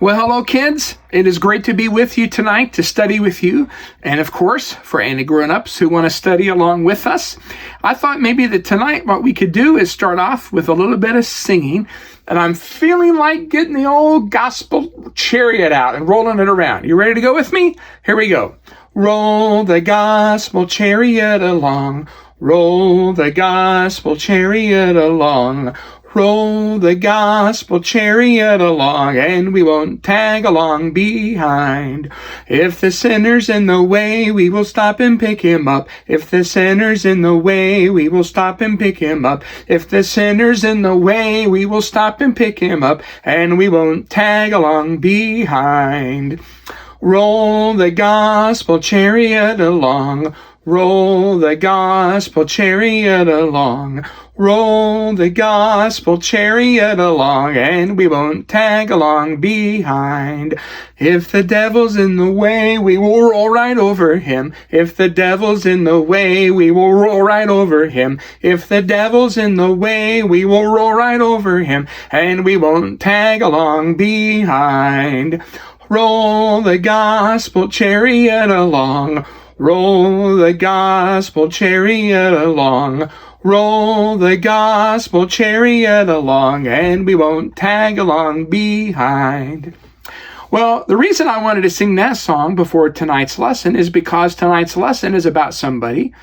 Well, hello, kids. It is great to be with you tonight to study with you. And of course, for any grown-ups who want to study along with us, I thought maybe that tonight what we could do is start off with a little bit of singing. And I'm feeling like getting the old gospel chariot out and rolling it around. You ready to go with me? Here we go. Roll the gospel chariot along. Roll the gospel chariot along. Roll the gospel chariot along, and we won't tag along behind. If the sinner's in the way, we will stop and pick him up. If the sinner's in the way, we will stop and pick him up. If the sinner's in the way, we will stop and pick him up, and we won't tag along behind. Roll the gospel chariot along. Roll the gospel chariot along. Roll the gospel chariot along, and we won't tag along behind. If the devil's in the way, we will roll right over him. If the devil's in the way, we will roll right over him. If the devil's in the way, we will roll right over him, and we won't tag along behind. Roll the gospel chariot along. Roll the gospel chariot along. Roll the gospel chariot along, and we won't tag along behind. Well, the reason I wanted to sing that song before tonight's lesson is because tonight's lesson is about somebody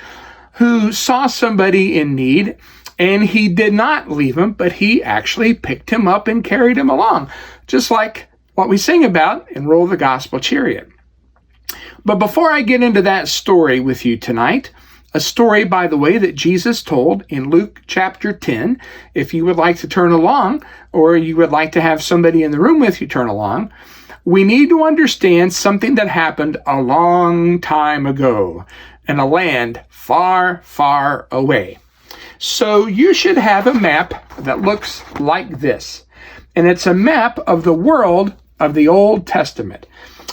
who saw somebody in need, and he did not leave him, but he actually picked him up and carried him along, just like what we sing about in Roll the Gospel Chariot. But before I get into that story with you tonight, a story, by the way, that Jesus told in Luke chapter 10, if you would like to turn along, or you would like to have somebody in the room with you turn along, we need to understand something that happened a long time ago in a land far, far away. So you should have a map that looks like this. And it's a map of the world of the Old Testament.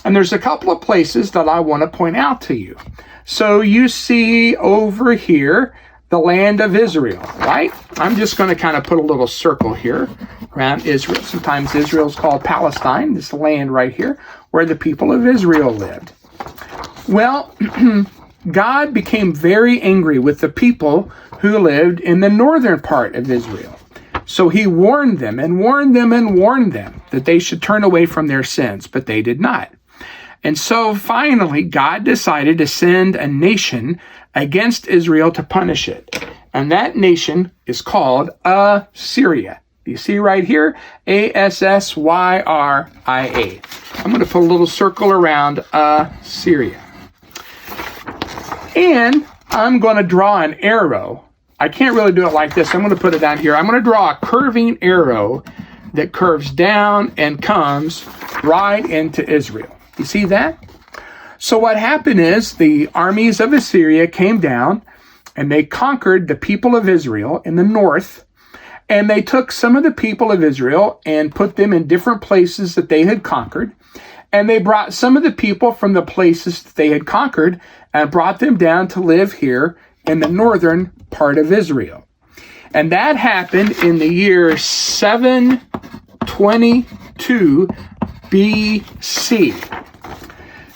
And there's a couple of places that I want to point out to you. So you see over here, the land of Israel, right? I'm just going to kind of put a little circle here around Israel. Sometimes Israel is called Palestine, this land right here, where the people of Israel lived. Well, God became very angry with the people who lived in the northern part of Israel. So he warned them and warned them and warned them that they should turn away from their sins, but they did not. And so finally, God decided to send a nation against Israel to punish it. And that nation is called Assyria. You see right here? Assyria. I'm going to put a little circle around Assyria. And I'm going to draw an arrow. I can't really do it like this. I'm going to put it down here. I'm going to draw a curving arrow that curves down and comes right into Israel. You see that? So what happened is the armies of Assyria came down and they conquered the people of Israel in the north, and they took some of the people of Israel and put them in different places that they had conquered, and they brought some of the people from the places that they had conquered and brought them down to live here in the northern part of Israel. And that happened in the year 722 BC.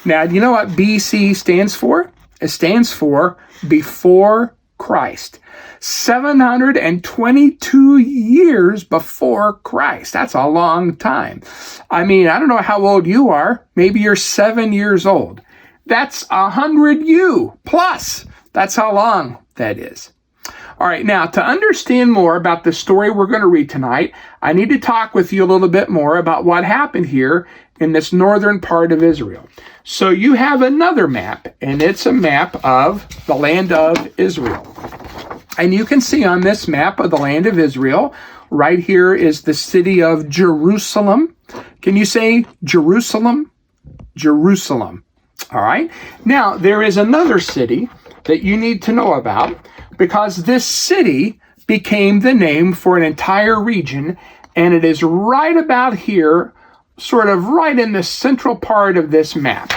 Now, do you know what BC stands for? It stands for before Christ. 722 years before Christ. That's a long time. I mean, I don't know how old you are. Maybe you're 7 years old. That's 100 you plus. That's how long that is. All right, now to understand more about the story we're going to read tonight, I need to talk with you a little bit more about what happened here in this northern part of Israel. So you have another map, and it's a map of the land of Israel. And you can see on this map of the land of Israel, right here is the city of Jerusalem. Can you say Jerusalem? Jerusalem. All right. Now, there is another city that you need to know about, because this city became the name for an entire region, and it is right about here, sort of right in the central part of this map.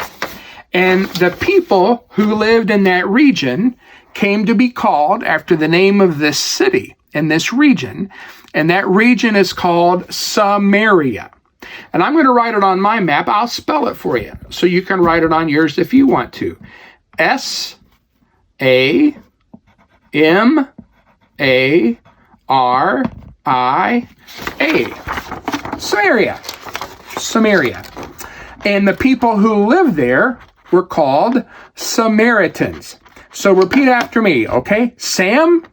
And the people who lived in that region came to be called after the name of this city in this region, and that region is called Samaria. And I'm going to write it on my map. I'll spell it for you so you can write it on yours if you want to. S-A-M-A-R-I-A. Samaria. And the people who lived there were called Samaritans. So repeat after me, okay? Sam,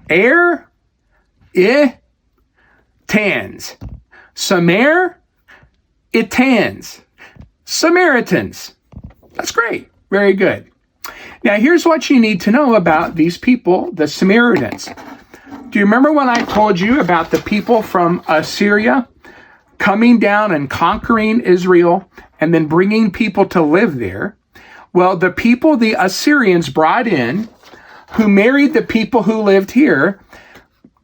Air, Tans. Samar, Itans. Samaritans. That's great. Very good. Now, here's what you need to know about these people, the Samaritans. Do you remember when I told you about the people from Assyria coming down and conquering Israel and then bringing people to live there? Well, the people the Assyrians brought in, who married the people who lived here,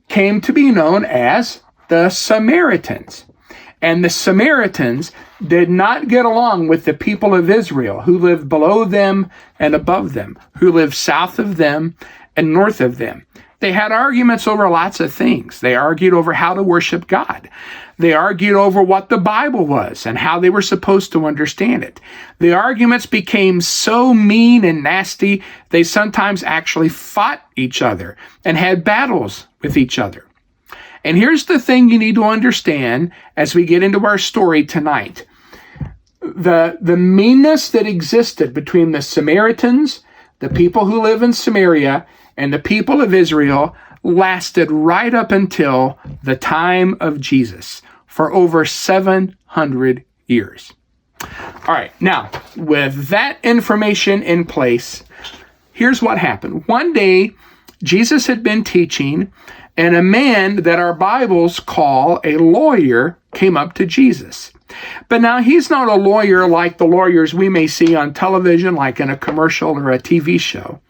came to be known as the Samaritans. And the Samaritans did not get along with the people of Israel, who lived below them and above them, who lived south of them and north of them. They had arguments over lots of things. They argued over how to worship God. They argued over what the Bible was and how they were supposed to understand it. The arguments became so mean and nasty, they sometimes actually fought each other and had battles with each other. And here's the thing you need to understand as we get into our story tonight. The meanness that existed between the Samaritans, the people who live in Samaria, and the people of Israel lasted right up until the time of Jesus, for over 700 years. All right, now, with that information in place, here's what happened. One day, Jesus had been teaching, and a man that our Bibles call a lawyer came up to Jesus. But now he's not a lawyer like the lawyers we may see on television, like in a commercial or a TV show.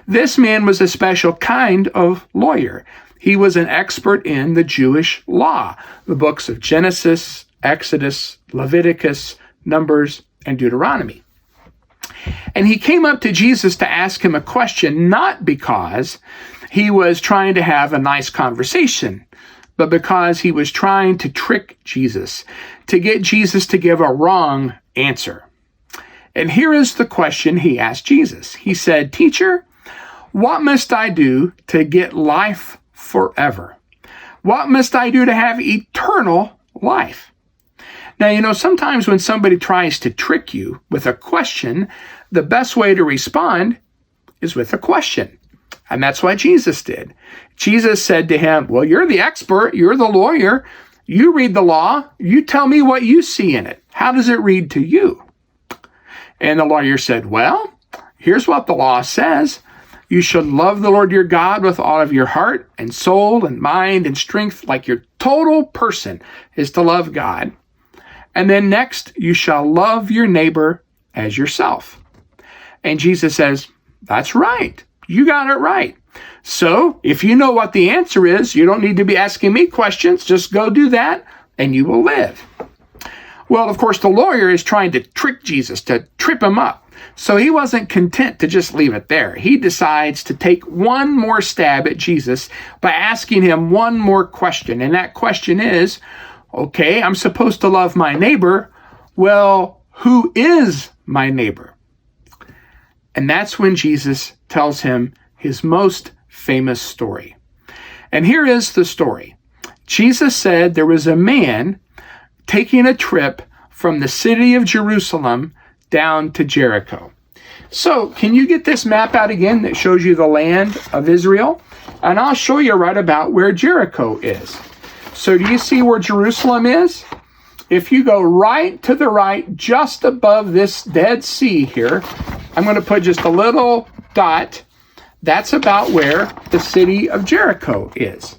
This man was a special kind of lawyer. He was an expert in the Jewish law, the books of Genesis, Exodus, Leviticus, Numbers, and Deuteronomy. And he came up to Jesus to ask him a question, not because he was trying to have a nice conversation, but because he was trying to trick Jesus, to get Jesus to give a wrong answer. And here is the question he asked Jesus. He said, "Teacher, what must I do to get life forever? What must I do to have eternal life?" Now, sometimes when somebody tries to trick you with a question, the best way to respond is with a question. And that's what Jesus did. Jesus said to him, "Well, you're the expert. You're the lawyer. You read the law. You tell me what you see in it. How does it read to you?" And the lawyer said, "Well, here's what the law says. You should love the Lord your God with all of your heart and soul and mind and strength, like your total person is to love God. And then next, you shall love your neighbor as yourself." And Jesus says, "That's right. You got it right. So if you know what the answer is, you don't need to be asking me questions. Just go do that and you will live." Well, of course, the lawyer is trying to trick Jesus, to trip him up. So he wasn't content to just leave it there. He decides to take one more stab at Jesus by asking him one more question. And that question is, okay, I'm supposed to love my neighbor. Well, who is my neighbor? And that's when Jesus tells him his most famous story. And here is the story. Jesus said there was a man taking a trip from the city of Jerusalem down to Jericho. So, can you get this map out again that shows you the land of Israel? And I'll show you right about where Jericho is. So, do you see where Jerusalem is? If you go right to the right, just above this Dead Sea here, I'm going to put just a little dot. That's about where the city of Jericho is.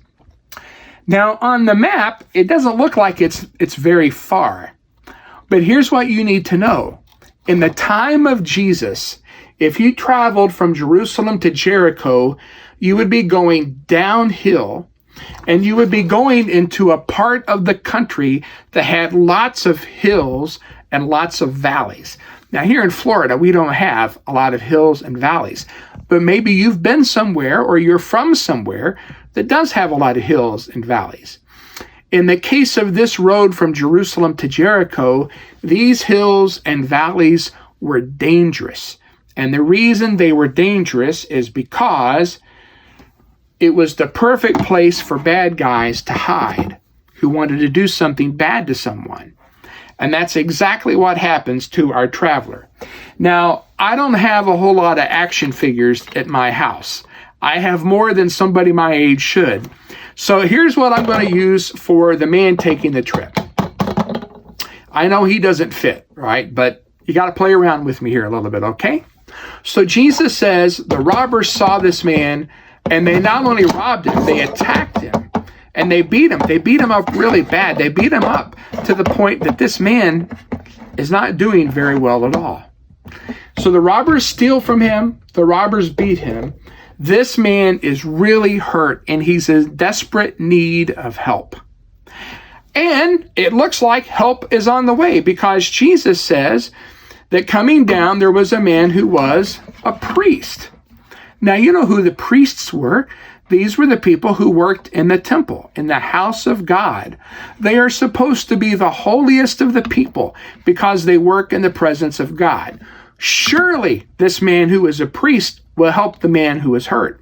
Now, on the map, it doesn't look like it's very far. But here's what you need to know. In the time of Jesus, if you traveled from Jerusalem to Jericho, you would be going downhill, and you would be going into a part of the country that had lots of hills and lots of valleys. Now, here in Florida, we don't have a lot of hills and valleys, but maybe you've been somewhere or you're from somewhere that does have a lot of hills and valleys. In the case of this road from Jerusalem to Jericho, these hills and valleys were dangerous. And the reason they were dangerous is because it was the perfect place for bad guys to hide who wanted to do something bad to someone. And that's exactly what happens to our traveler. Now, I don't have a whole lot of action figures at my house. I have more than somebody my age should. So here's what I'm going to use for the man taking the trip. I know he doesn't fit, right? But you got to play around with me here a little bit, okay? So Jesus says the robbers saw this man, and they not only robbed him, they attacked him, and they beat him. They beat him up really bad. They beat him up to the point that this man is not doing very well at all. So the robbers steal from him. The robbers beat him. This man is really hurt, and he's in desperate need of help. And it looks like help is on the way, because Jesus says that coming down there was a man who was a priest. Now, you know who the priests were. These were the people who worked in the temple, in the house of God. They are supposed to be the holiest of the people because they work in the presence of God. Surely this man who is a priest will help the man who is hurt.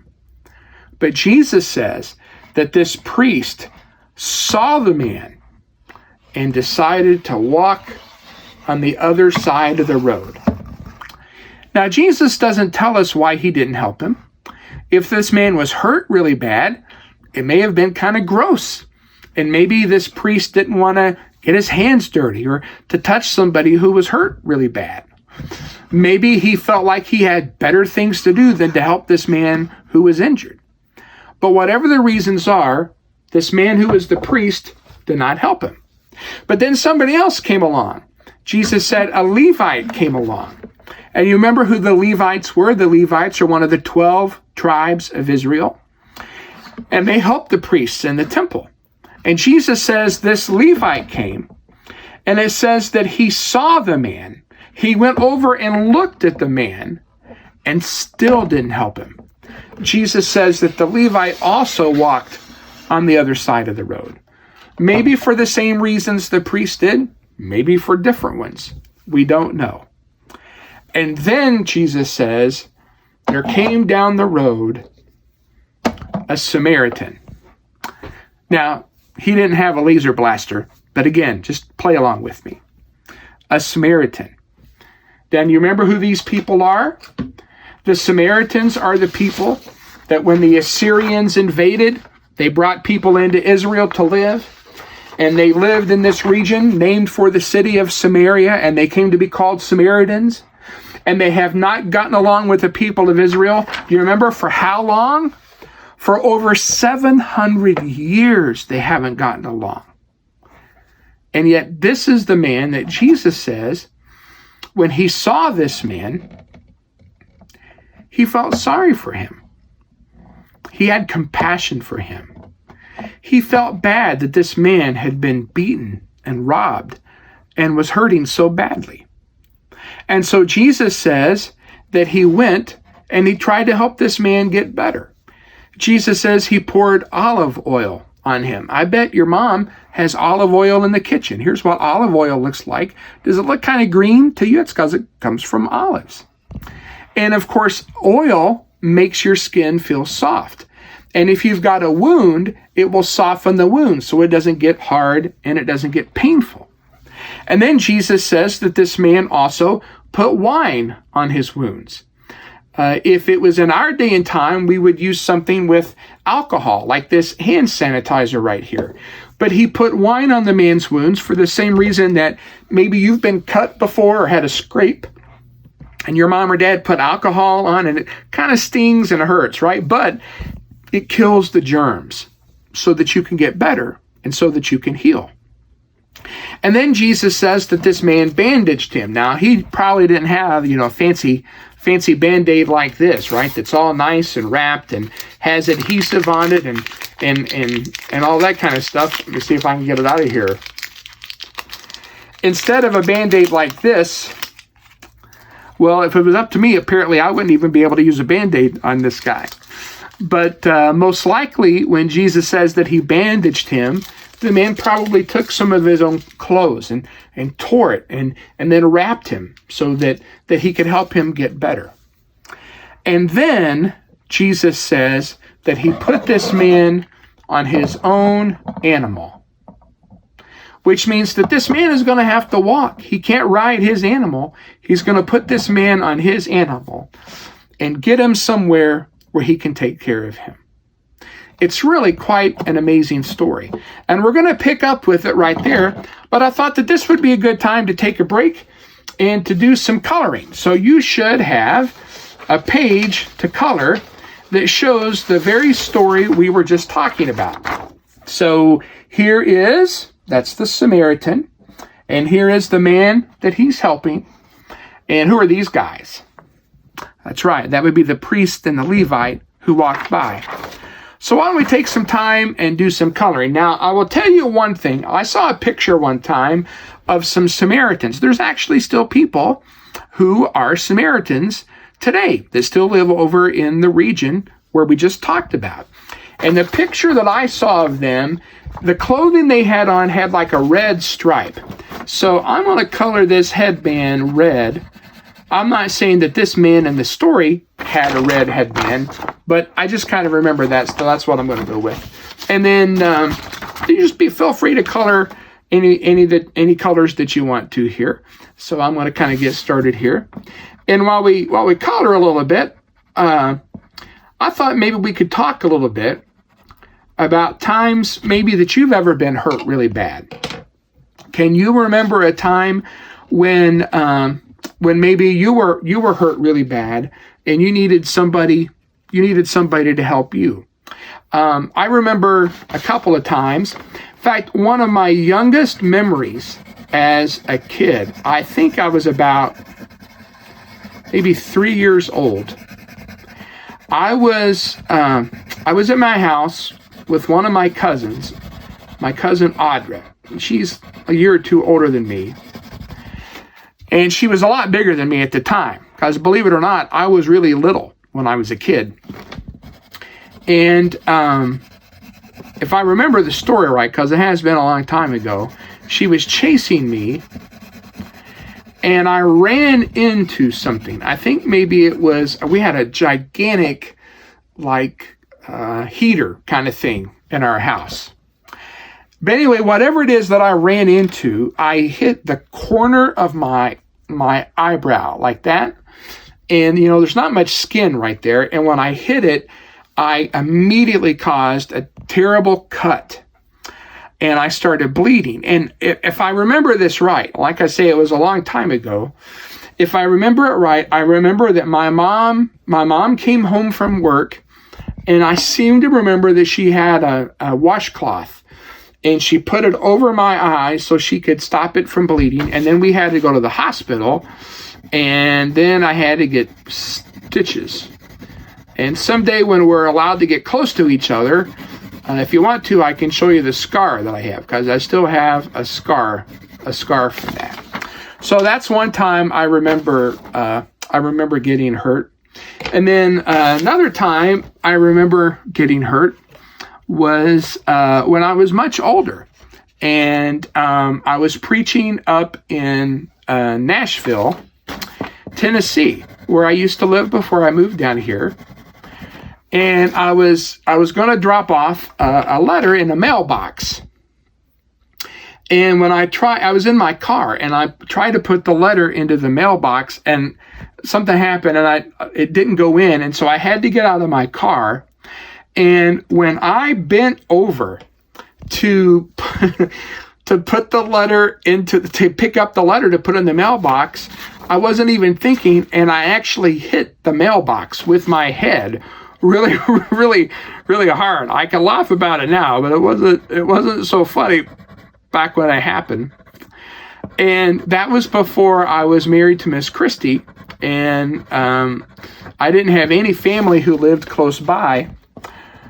But Jesus says that this priest saw the man and decided to walk on the other side of the road. Now, Jesus doesn't tell us why he didn't help him. If this man was hurt really bad, it may have been kind of gross. And maybe this priest didn't want to get his hands dirty or to touch somebody who was hurt really bad. Maybe he felt like he had better things to do than to help this man who was injured. But whatever the reasons are, this man who was the priest did not help him. But then somebody else came along. Jesus said a Levite came along. And you remember who the Levites were? The Levites are one of the 12 tribes of Israel. And they helped the priests in the temple. And Jesus says this Levite came. And it says that he saw the man. He went over and looked at the man and still didn't help him. Jesus says that the Levite also walked on the other side of the road. Maybe for the same reasons the priest did, maybe for different ones. We don't know. And then Jesus says, there came down the road a Samaritan. Now, he didn't have a laser blaster, but again, just play along with me. A Samaritan. Then you remember who these people are? The Samaritans are the people that when the Assyrians invaded, they brought people into Israel to live. And they lived in this region named for the city of Samaria, and they came to be called Samaritans. And they have not gotten along with the people of Israel. Do you remember for how long? For over 700 years, they haven't gotten along. And yet this is the man that Jesus says, when he saw this man, he felt sorry for him. He had compassion for him. He felt bad that this man had been beaten and robbed and was hurting so badly. And so Jesus says that he went and he tried to help this man get better. Jesus says he poured olive oil on him. I bet your mom has olive oil in the kitchen. Here's what olive oil looks like. Does it look kind of green to you? It's because it comes from olives. And of course, oil makes your skin feel soft. And if you've got a wound, it will soften the wound so it doesn't get hard and it doesn't get painful. And then Jesus says that this man also put wine on his wounds. If it was in our day and time, we would use something with alcohol, like this hand sanitizer right here. But he put wine on the man's wounds for the same reason that maybe you've been cut before or had a scrape, and your mom or dad put alcohol on, and it kind of stings and hurts, right? But it kills the germs so that you can get better and so that you can heal. And then Jesus says that this man bandaged him. Now, he probably didn't have, a fancy Band-Aid like this, right? That's all nice and wrapped and has adhesive on it and all that kind of stuff. Let me see if I can get it out of here. Instead of a Band-Aid like this, well, if it was up to me, apparently I wouldn't even be able to use a Band-Aid on this guy. But most likely, when Jesus says that he bandaged him, the man probably took some of his own clothes and tore it and then wrapped him so that he could help him get better. And then Jesus says that he put this man on his own animal, which means that this man is going to have to walk. He can't ride his animal. He's going to put this man on his animal and get him somewhere where he can take care of him. It's really quite an amazing story. And we're going to pick up with it right there. But I thought that this would be a good time to take a break and to do some coloring. So you should have a page to color that shows the very story we were just talking about. So that's the Samaritan. And here is the man that he's helping. And who are these guys? That's right. That would be the priest and the Levite who walked by. So why don't we take some time and do some coloring? Now, I will tell you one thing. I saw a picture one time of some Samaritans. There's actually still people who are Samaritans today that still live over in the region where we just talked about. And the picture that I saw of them, the clothing they had on had like a red stripe. So I'm going to color this headband red. I'm not saying that this man in the story had a red headband, but I just kind of remember that, so that's what I'm going to go with. And then you just feel free to color any colors that you want to here. So I'm going to kind of get started here. And while we color a little bit, I thought maybe we could talk a little bit about times maybe that you've ever been hurt really bad. Can you remember a time when maybe you were hurt really bad and you needed somebody to help you? I remember a couple of times. In fact, one of my youngest memories as a kid, I think I was about maybe 3 years old. I was at my house with one of my cousins, my cousin Audra. She's a year or two older than me. And she was a lot bigger than me at the time, because believe it or not, I was really little when I was a kid. And if I remember the story right, because it has been a long time ago, she was chasing me, and I ran into something. I think maybe we had a gigantic, heater kind of thing in our house. But anyway, whatever it is that I ran into, I hit the corner of my eyebrow like that. And, there's not much skin right there. And when I hit it, I immediately caused a terrible cut. And I started bleeding. And if I remember this right, like I say, it was a long time ago. If I remember it right, I remember that my mom came home from work. And I seem to remember that she had a washcloth. And she put it over my eyes so she could stop it from bleeding. And then we had to go to the hospital. And then I had to get stitches. And someday when we're allowed to get close to each other, if you want to, I can show you the scar that I have, because I still have a scar from that. So that's one time I remember getting hurt. And then another time I remember getting hurt was when I was much older, and I was preaching up in Nashville, Tennessee, where I used to live before I moved down here. And I was going to drop off a letter in a mailbox. And when I was in my car and I tried to put the letter into the mailbox, and something happened and it didn't go in, and so I had to get out of my car. And when I bent over to put the letter to pick up the letter to put in the mailbox, I wasn't even thinking, and I actually hit the mailbox with my head really, really, really hard. I can laugh about it now, but it wasn't so funny back when it happened. And that was before I was married to Miss Christie, and I didn't have any family who lived close by.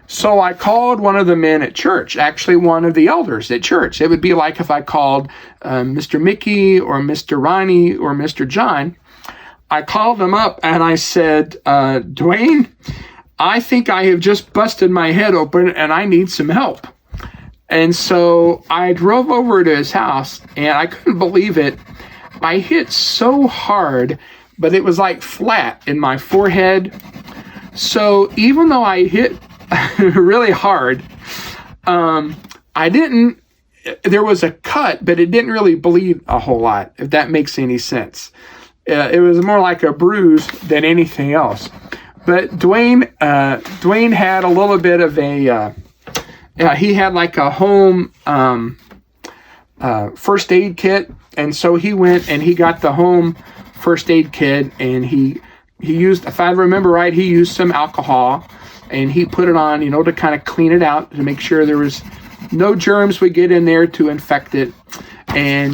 So I called one of the men at church, actually one of the elders at church. It would be like if I called Mr. Mickey or Mr. Ronnie or Mr. John. I called them up and I said, Dwayne, I think I have just busted my head open and I need some help. And so I drove over to his house, and I couldn't believe it. I hit so hard, but it was like flat in my forehead. So even though I hit really hard, there was a cut, but it didn't really bleed a whole lot, if that makes any sense. It was more like a bruise than anything else. But Dwayne had a little bit of he had like a home first aid kit. And so he went and he got the home first aid kit, and he used, if I remember right, he used some alcohol, and he put it on, to kind of clean it out, to make sure there was no germs would get in there to infect it. And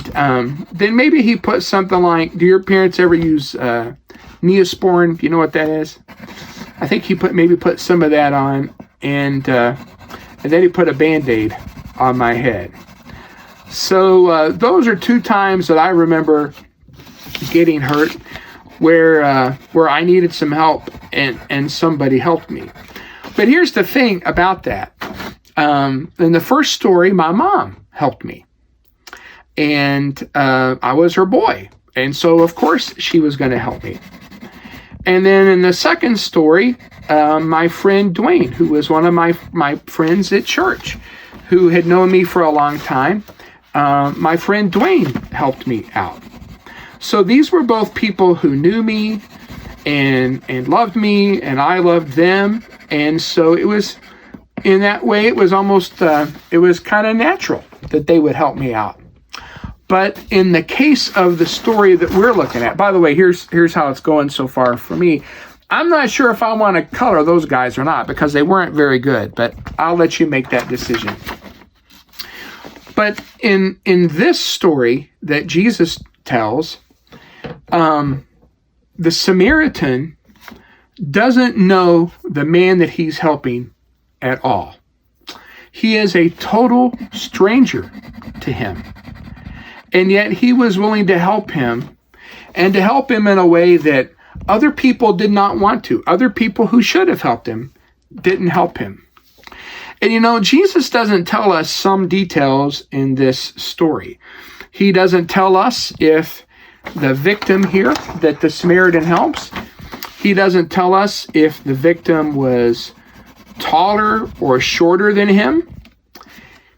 then maybe he put something like, do your parents ever use Neosporin? Do you know what that is? I think he put some of that on, and then he put a Band-Aid on my head. So those are 2 times that I remember getting hurt where I needed some help, and somebody helped me. But here's the thing about that. In the first story, my mom helped me. And I was her boy. And so, of course, she was going to help me. And then in the second story, my friend Dwayne, who was one of my friends at church, who had known me for a long time, my friend Dwayne helped me out. So these were both people who knew me and loved me, and I loved them. And so it was, in that way, it was almost, it was kind of natural that they would help me out. But in the case of the story that we're looking at, by the way, here's how it's going so far for me. I'm not sure if I want to color those guys or not, because they weren't very good, but I'll let you make that decision. But in this story that Jesus tells, the Samaritan doesn't know the man that he's helping at all. He is a total stranger to him. And yet he was willing to help him, and to help him in a way that other people did not want to. Other people who should have helped him didn't help him. And Jesus doesn't tell us some details in this story. He doesn't tell us if the victim here that the Samaritan helps, he doesn't tell us if the victim was taller or shorter than him.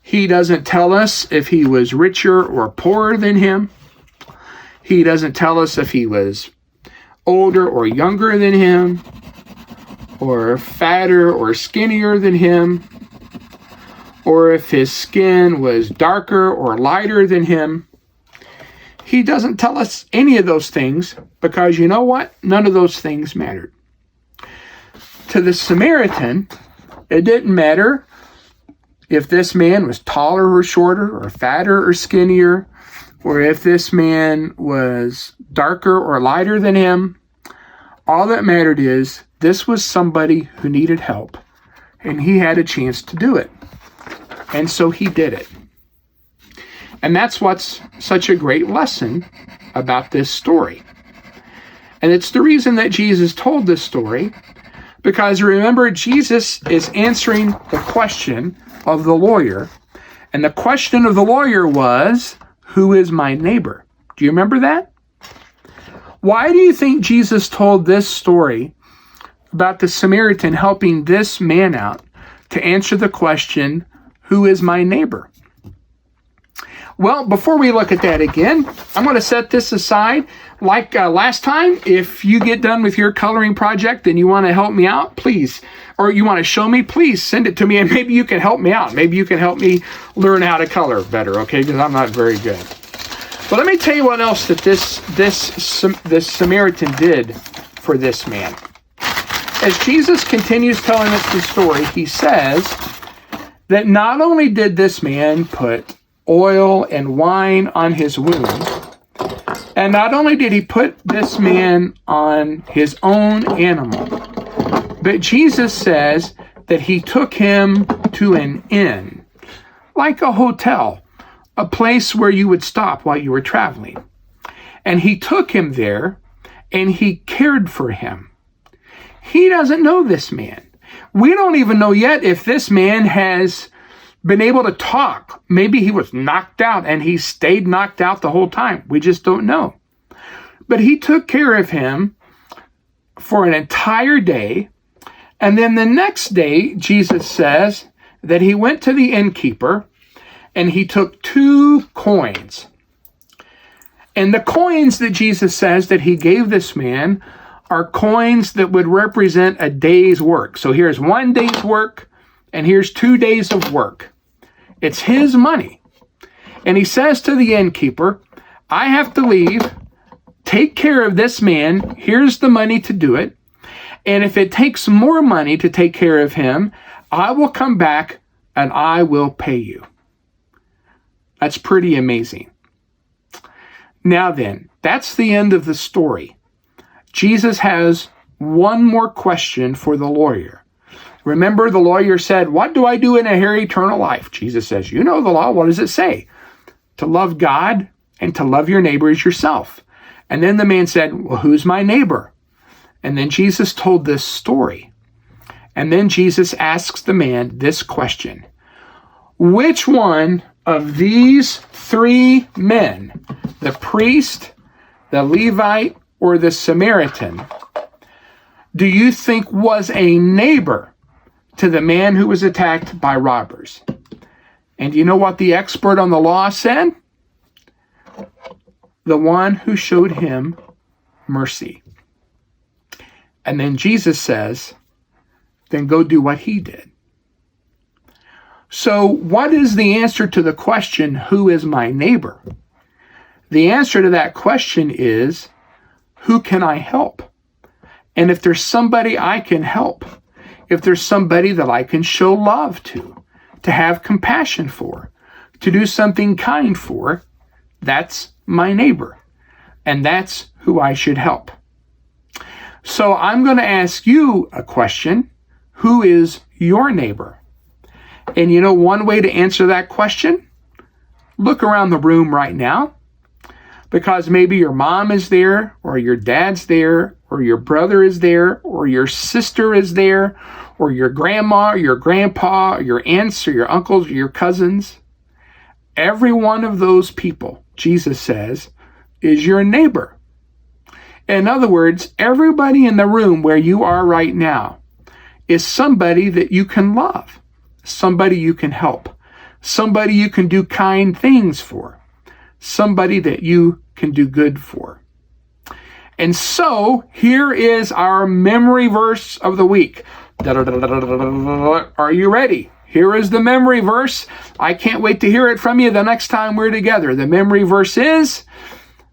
He doesn't tell us if he was richer or poorer than him. He doesn't tell us if he was older or younger than him, or fatter or skinnier than him, or if his skin was darker or lighter than him. He doesn't tell us any of those things, because you know what? None of those things mattered. To the Samaritan, it didn't matter if this man was taller or shorter, or fatter or skinnier, or if this man was darker or lighter than him. All that mattered is this was somebody who needed help, and he had a chance to do it. And so he did it. And that's what's such a great lesson about this story. And it's the reason that Jesus told this story, because remember, Jesus is answering the question of the lawyer. And the question of the lawyer was, who is my neighbor? Do you remember that? Why do you think Jesus told this story about the Samaritan helping this man out to answer the question, who is my neighbor? Well, before we look at that again, I'm going to set this aside. Like last time, if you get done with your coloring project and you want to help me out, please, or you want to show me, please send it to me, and maybe you can help me out. Maybe you can help me learn how to color better, okay? Because I'm not very good. But let me tell you what else that this Samaritan did for this man. As Jesus continues telling us the story, he says that not only did this man put oil and wine on his wound, and not only did he put this man on his own animal, but Jesus says that he took him to an inn, like a hotel, a place where you would stop while you were traveling. And he took him there, and he cared for him. He doesn't know this man. We don't even know yet if this man has been able to talk. Maybe he was knocked out and he stayed knocked out the whole time. We just don't know. But he took care of him for an entire day. And then the next day, Jesus says that he went to the innkeeper and he took 2 coins. And the coins that Jesus says that he gave this man are coins that would represent a day's work. So here's 1 day's work and here's 2 days of work. It's his money. And he says to the innkeeper, I have to leave. Take care of this man. Here's the money to do it. And if it takes more money to take care of him, I will come back and I will pay you. That's pretty amazing. Now then, that's the end of the story. Jesus has one more question for the lawyer. Remember, the lawyer said, what do I do in inherit eternal life? Jesus says, you know the law. What does it say? To love God and to love your neighbor as yourself. And then the man said, well, who's my neighbor? And then Jesus told this story. And then Jesus asks the man this question. Which one of these 3 men, the priest, the Levite, or the Samaritan, do you think was a neighbor to the man who was attacked by robbers? And you know what the expert on the law said? The one who showed him mercy. And then Jesus says, then go do what he did. So what is the answer to the question, who is my neighbor? The answer to that question is, who can I help? And if there's somebody I can help, if there's somebody that I can show love to have compassion for, to do something kind for, that's my neighbor. And that's who I should help. So I'm going to ask you a question. Who is your neighbor? And you know one way to answer that question? Look around the room right now. Because maybe your mom is there, or your dad's there, or your brother is there, or your sister is there, or your grandma, or your grandpa, or your aunts, or your uncles, or your cousins. Every one of those people, Jesus says, is your neighbor. In other words, everybody in the room where you are right now is somebody that you can love, somebody you can help, somebody you can do kind things for, somebody that you can do good for. And so here is our memory verse of the week. Are you ready? Here is the memory verse. I can't wait to hear it from you the next time we're together. The memory verse is,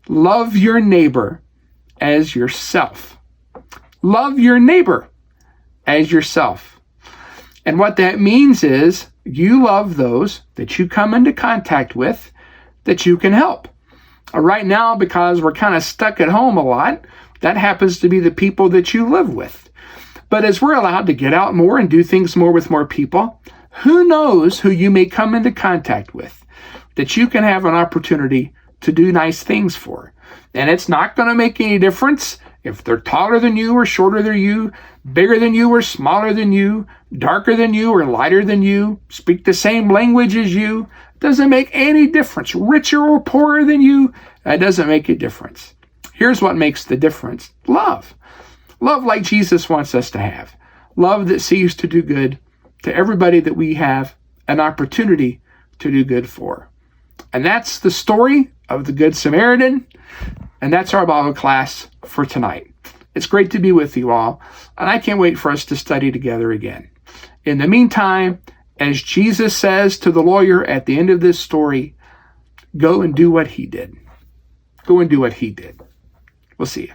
love your neighbor as yourself. Love your neighbor as yourself. And what that means is you love those that you come into contact with that you can help. Right now, because we're kind of stuck at home a lot, that happens to be the people that you live with. But as we're allowed to get out more and do things more with more people, who knows who you may come into contact with that you can have an opportunity to do nice things for. And it's not going to make any difference if they're taller than you or shorter than you, bigger than you or smaller than you, darker than you or lighter than you, speak the same language as you. Doesn't make any difference. Richer or poorer than you, that doesn't make a difference. Here's what makes the difference. Love. Love like Jesus wants us to have. Love that seeks to do good to everybody that we have an opportunity to do good for. And that's the story of the Good Samaritan. And that's our Bible class for tonight. It's great to be with you all. And I can't wait for us to study together again. In the meantime, as Jesus says to the lawyer at the end of this story, go and do what he did. Go and do what he did. We'll see you.